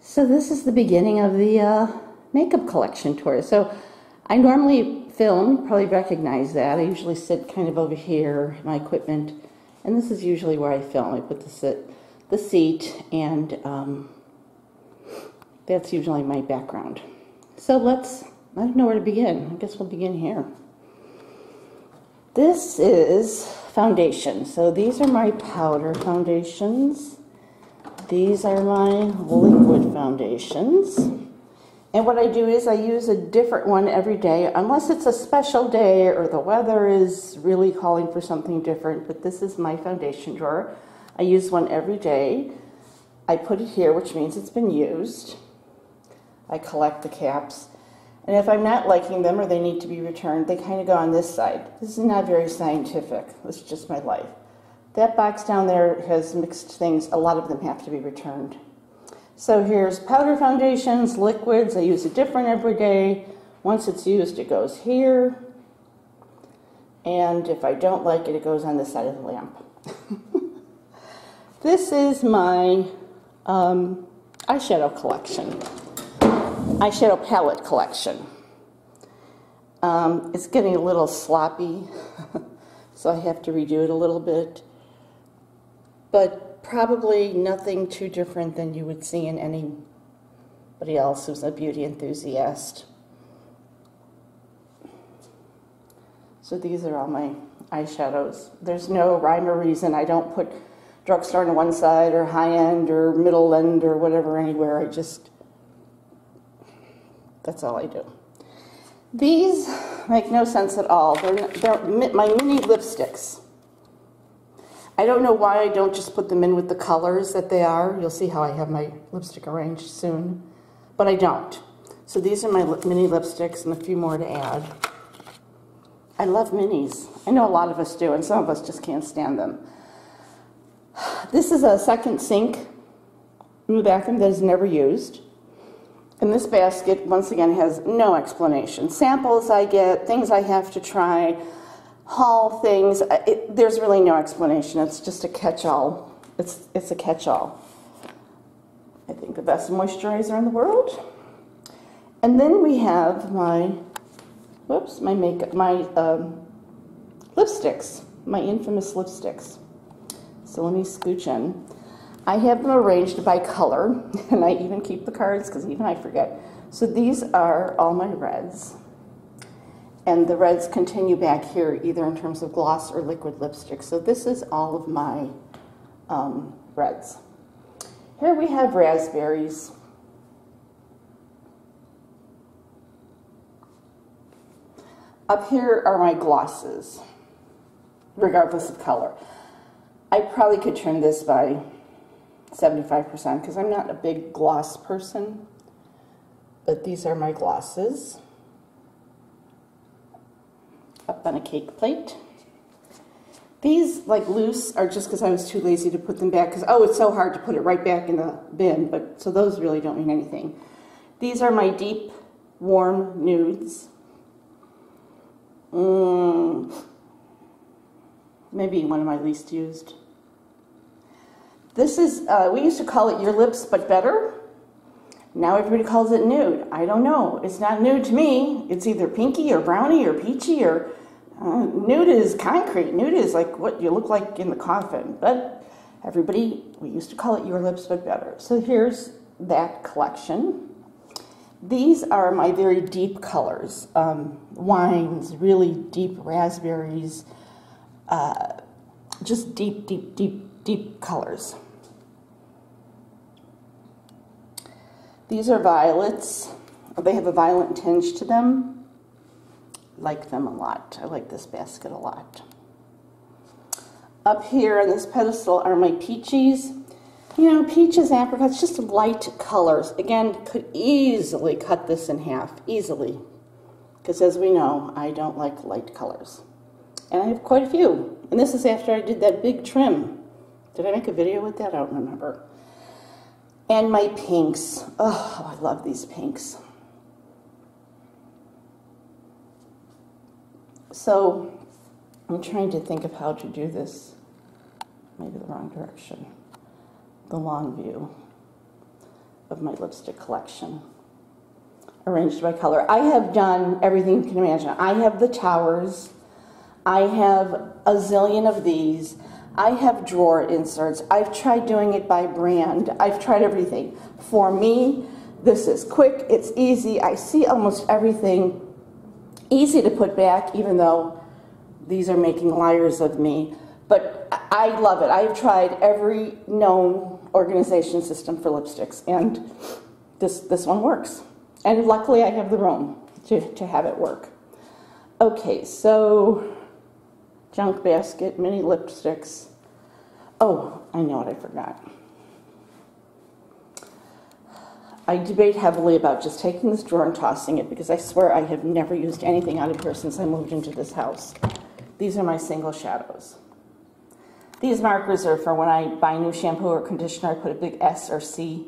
So this is the beginning of the makeup collection tour. So I normally film, you probably recognize that. I usually sit kind of over here, my equipment, and this is usually where I film. I put the seat, and that's usually my background. So I don't know where to begin. I guess we'll begin here. This is foundation. So these are my powder foundations. These are my liquid foundations. And what I do is I use a different one every day, unless it's a special day or the weather is really calling for something different. But this is my foundation drawer. I use one every day. I put it here, which means it's been used. I collect the caps. And if I'm not liking them or they need to be returned, they kind of go on this side. This is not very scientific. This is just my life. That box down there has mixed things. A lot of them have to be returned. So here's powder foundations, liquids. I use a different every day. Once it's used, it goes here. And if I don't like it, it goes on this side of the lamp. This is my eyeshadow collection. Eyeshadow palette collection. It's getting a little sloppy, so I have to redo it a little bit. But probably nothing too different than you would see in anybody else who's a beauty enthusiast. So these are all my eyeshadows. There's no rhyme or reason. I don't put drugstore on one side or high end or middle end or whatever anywhere. That's all I do. These make no sense at all. They're my mini lipsticks. I don't know why I don't just put them in with the colors that they are. You'll see how I have my lipstick arranged soon. But I don't. So these are my mini lipsticks and a few more to add. I love minis. I know a lot of us do, and some of us just can't stand them. This is a second sink in the bathroom that is never used. And this basket, once again, has no explanation. Samples I get, things I have to try, haul things. There's really no explanation. It's just a catch-all. It's a catch-all. I think the best moisturizer in the world. And then we have my lipsticks, my infamous lipsticks. So let me scooch in. I have them arranged by color, and I even keep the cards because even I forget. So these are all my reds. And the reds continue back here, either in terms of gloss or liquid lipstick. So this is all of my reds. Here we have raspberries. Up here are my glosses, regardless of color. I probably could trim this by 75% because I'm not a big gloss person, but these are my glosses up on a cake plate. These, like loose, are just because I was too lazy to put them back because, oh, it's so hard to put it right back in the bin, but so those really don't mean anything. These are my deep, warm nudes. Maybe one of my least used. This is, we used to call it Your Lips But Better. Now everybody calls it nude. I don't know. It's not nude to me. It's either pinky or brownie or peachy or nude is concrete. Nude is like what you look like in the coffin. But everybody, we used to call it Your Lips But Better. So here's that collection. These are my very deep colors. Wines, really deep raspberries, just deep, deep, deep, deep colors. These are violets. They have a violet tinge to them. Like them a lot. I like this basket a lot. Up here on this pedestal are my peaches. You know, peaches, apricots, just light colors. Again, could easily cut this in half, easily. Because as we know, I don't like light colors. And I have quite a few. And this is after I did that big trim. Did I make a video with that? I don't remember. And my pinks. Oh, I love these pinks. So, I'm trying to think of how to do this. Maybe the wrong direction. The long view. of my lipstick collection, arranged by color. I have done everything you can imagine. I have the towers. I have a zillion of these. I have drawer inserts. I've tried doing it by brand. I've tried everything. For me, this is quick, it's easy. I see almost everything. Easy to put back, even though these are making liars of me. But I love it. I've tried every known organization system for lipsticks, and this one works. And luckily I have the room to have it work. Okay, so junk basket, mini lipsticks. Oh, I know what I forgot. I debate heavily about just taking this drawer and tossing it, because I swear I have never used anything out of here since I moved into this house. These are my single shadows. These markers are for when I buy new shampoo or conditioner. I put a big S or C.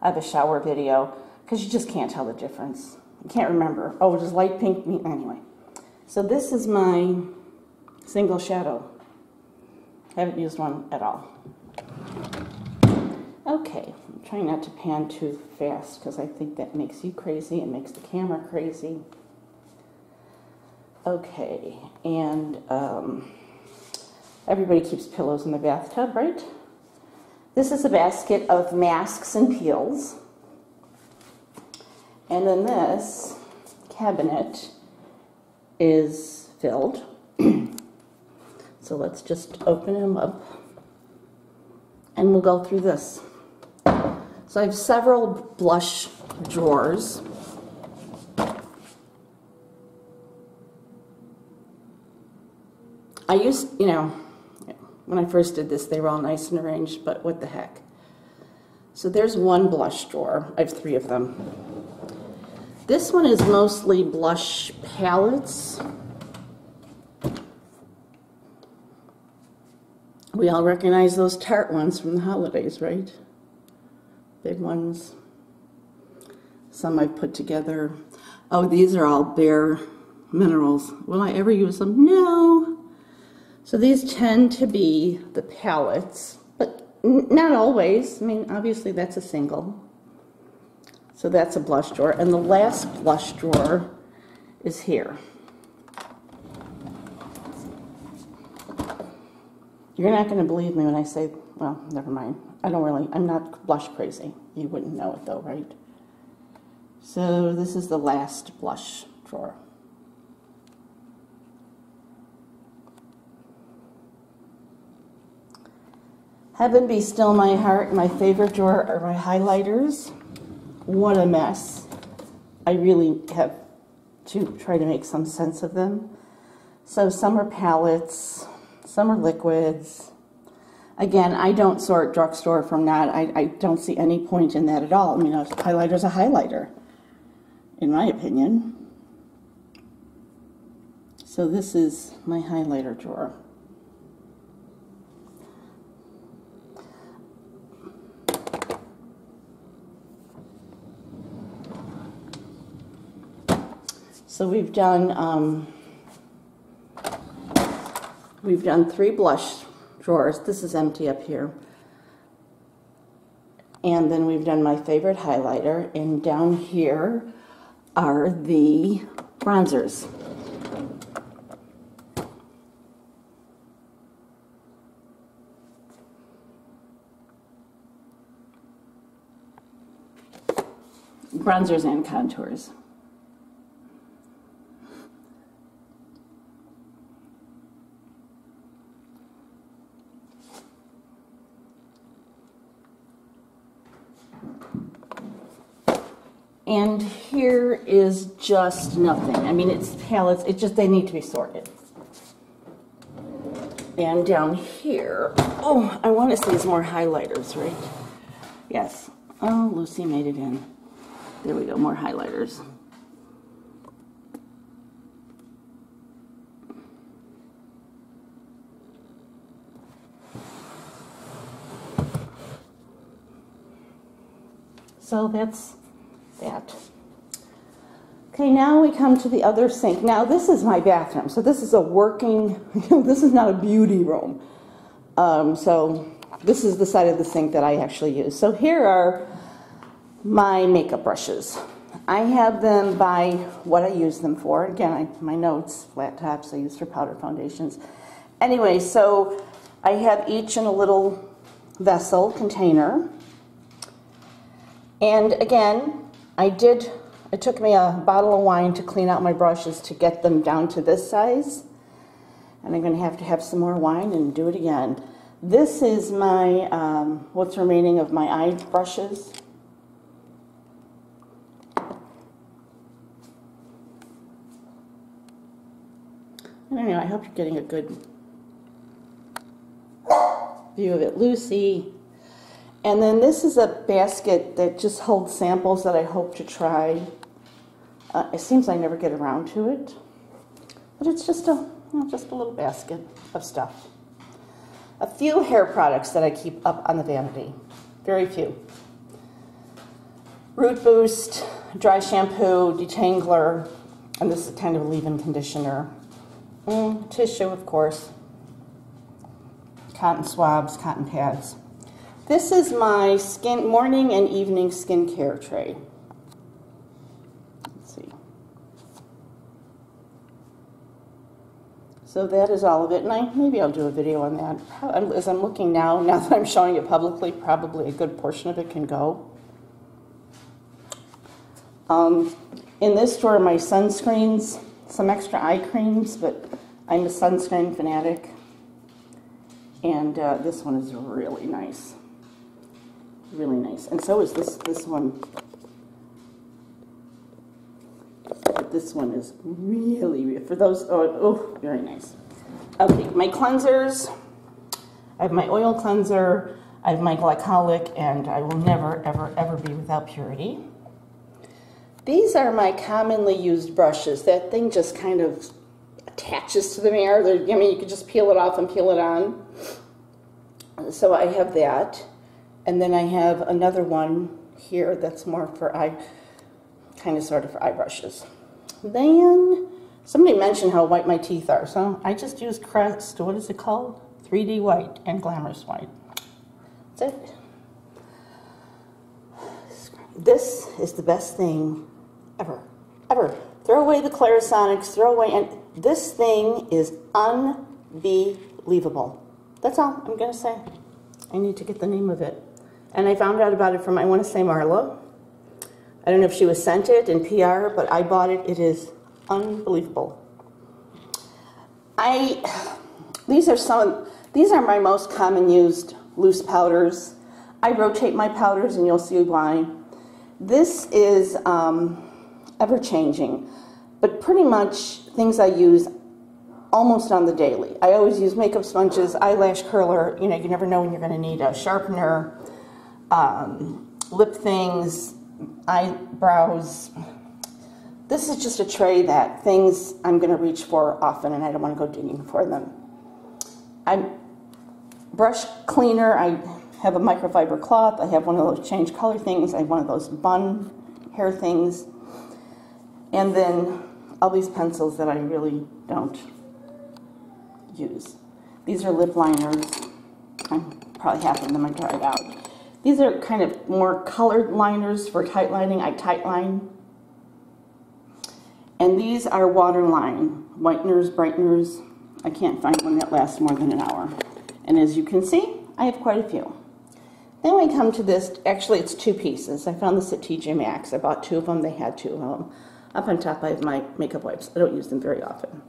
I have a shower video, because you just can't tell the difference. You can't remember. Oh, does light pink mean? Anyway. So this is my single shadow. I haven't used one at all. Okay, I'm trying not to pan too fast because I think that makes you crazy and makes the camera crazy. Okay, and everybody keeps pillows in the bathtub, right? This is a basket of masks and peels. And then this cabinet is filled. So let's just open them up and we'll go through this. So I have several blush drawers. I used, you know, when I first did this, they were all nice and arranged, but what the heck. So there's one blush drawer. I have 3 of them. This one is mostly blush palettes. We all recognize those Tarte ones from the holidays, right? Big ones. Some I've put together. Oh, these are all bare minerals. Will I ever use them? No. So these tend to be the palettes, but not always. I mean, obviously that's a single. So that's a blush drawer. And the last blush drawer is here. You're not going to believe me when I say, well, never mind. I'm not blush crazy. You wouldn't know it though, right? So this is the last blush drawer. Heaven be still my heart. My favorite drawer are my highlighters. What a mess. I really have to try to make some sense of them. So some are palettes. Some are liquids. Again, I don't sort drugstore from that. I don't see any point in that at all. I mean, a highlighter's a highlighter, in my opinion. So this is my highlighter drawer. So we've done 3 blush drawers. This is empty up here. And then we've done my favorite highlighter, and down here are the bronzers. Bronzers and contours. And here is just nothing. I mean, it's palettes. It's just, they need to be sorted. And down here, oh, I want to see some more highlighters, right? Yes. Oh, Lucy made it in. There we go, more highlighters. So that's that. Okay, now we come to the other sink. Now this is my bathroom, so this is a working, this is not a beauty room. So this is the side of the sink that I actually use. So here are my makeup brushes. I have them by what I use them for. Again, my notes, flat tops I use for powder foundations. Anyway, so I have each in a little vessel container. And again, it took me a bottle of wine to clean out my brushes to get them down to this size. And I'm going to have some more wine and do it again. This is my, what's remaining of my eye brushes. I don't know, I hope you're getting a good view of it. Lucy. And then this is a basket that just holds samples that I hope to try. It seems I never get around to it. But it's just a little basket of stuff. A few hair products that I keep up on the vanity. Very few. Root Boost, dry shampoo, detangler, and this is kind of a leave-in conditioner. Tissue, of course. Cotton swabs, cotton pads. This is my morning and evening skincare tray. Let's see. So that is all of it, and maybe I'll do a video on that. As I'm looking now that I'm showing it publicly, probably a good portion of it can go. In this drawer, my sunscreens, some extra eye creams, but I'm a sunscreen fanatic. And this one is really nice. Really nice. And so is this one. This one is really, for those, oh, very nice. Okay, my cleansers. I have my oil cleanser, I have my glycolic, and I will never, ever, ever be without Purity. These are my commonly used brushes. That thing just kind of attaches to the mirror. I mean, you can just peel it off and peel it on. So I have that. And then I have another one here that's more for sort of for eye brushes. Then somebody mentioned how white my teeth are, so I just use Crest, what is it called? 3D White and Glamorous White. That's it. This is the best thing ever, ever. Throw away the Clarisonics, throw away, and this thing is unbelievable. That's all I'm gonna say. I need to get the name of it. And I found out about it from, I want to say, Marla. I don't know if she was sent it in PR, but I bought it. It is unbelievable. These are my most common used loose powders. I rotate my powders, and you'll see why. This is ever-changing, but pretty much things I use almost on the daily. I always use makeup sponges, eyelash curler. You know, you never know when you're going to need a sharpener, lip things, eyebrows. This is just a tray that things I'm going to reach for often, and I don't want to go digging for them. Brush cleaner, I have a microfiber cloth. I have one of those change color things. I have one of those bun hair things. And then all these pencils that I really don't use. These are lip liners. Probably half of them I tried out. These are kind of more colored liners for tight lining. I tight line. And these are waterline whiteners, brighteners. I can't find one that lasts more than an hour. And as you can see, I have quite a few. Then we come to this. Actually, it's two pieces. I found this at TJ Maxx. I bought two of them. They had two of them. Up on top, I have my makeup wipes. I don't use them very often.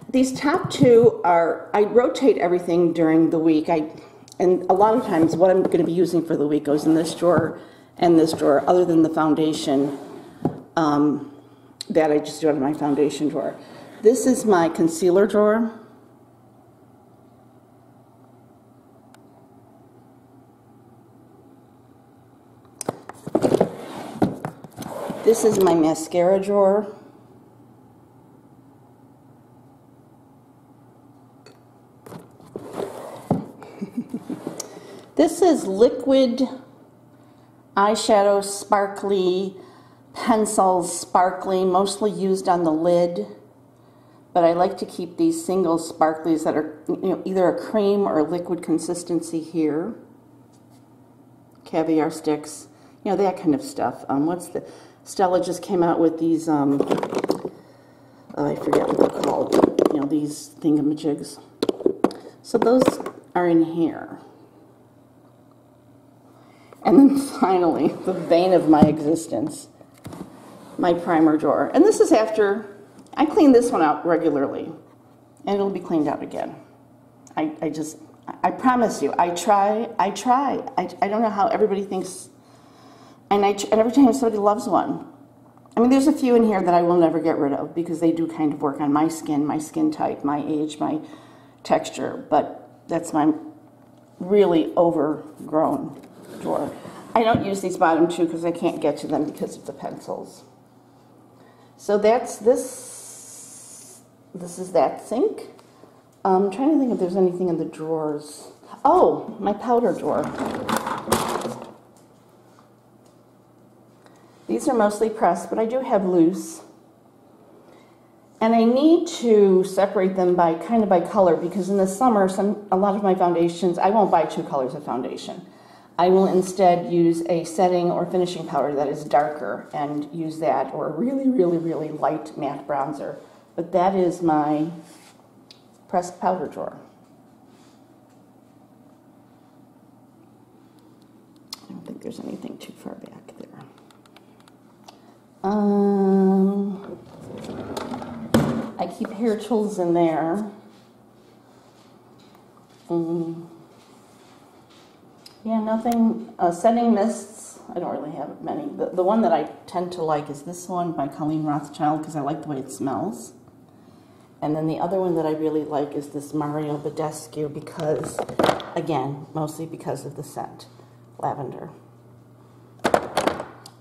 These top two are, I rotate everything during the week. And a lot of times what I'm going to be using for the week goes in this drawer and this drawer, other than the foundation that I just do out of my foundation drawer. This is my concealer drawer. This is my mascara drawer. This is liquid eyeshadow, sparkly, pencils, sparkly, mostly used on the lid. But I like to keep these single sparklies that are, you know, either a cream or a liquid consistency here. Caviar sticks. you know, that kind of stuff. Stella just came out with these, I forget what they're called, you know, these thingamajigs. So those are in here. And then finally, the bane of my existence, my primer drawer. And this is after, I clean this one out regularly, and it'll be cleaned out again. I promise you, I try. I don't know how everybody thinks, and every time somebody loves one. I mean, there's a few in here that I will never get rid of because they do kind of work on my skin type, my age, my texture, but that's my really overgrown drawer. I don't use these bottom two because I can't get to them because of the pencils. So that's this. This is that sink. I'm trying to think if there's anything in the drawers. Oh, my powder drawer. These are mostly pressed, but I do have loose. And I need to separate them by kind of by color because in the summer, a lot of my foundations, I won't buy 2 colors of foundation. I will instead use a setting or finishing powder that is darker and use that, or a really, really, really light matte bronzer. But that is my pressed powder drawer. I don't think there's anything too far back there. I keep hair tools in there. Yeah, nothing. Setting mists, I don't really have many. The one that I tend to like is this one by Colleen Rothschild because I like the way it smells. And then the other one that I really like is this Mario Badescu because, again, mostly because of the scent, lavender.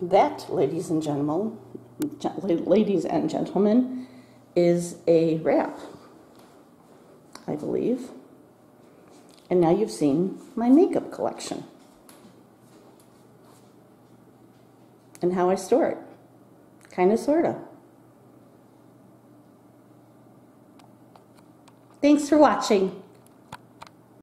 That, ladies and gentlemen, is a wrap, I believe. And now you've seen my makeup collection and how I store it, kind of, sort of. Thanks for watching.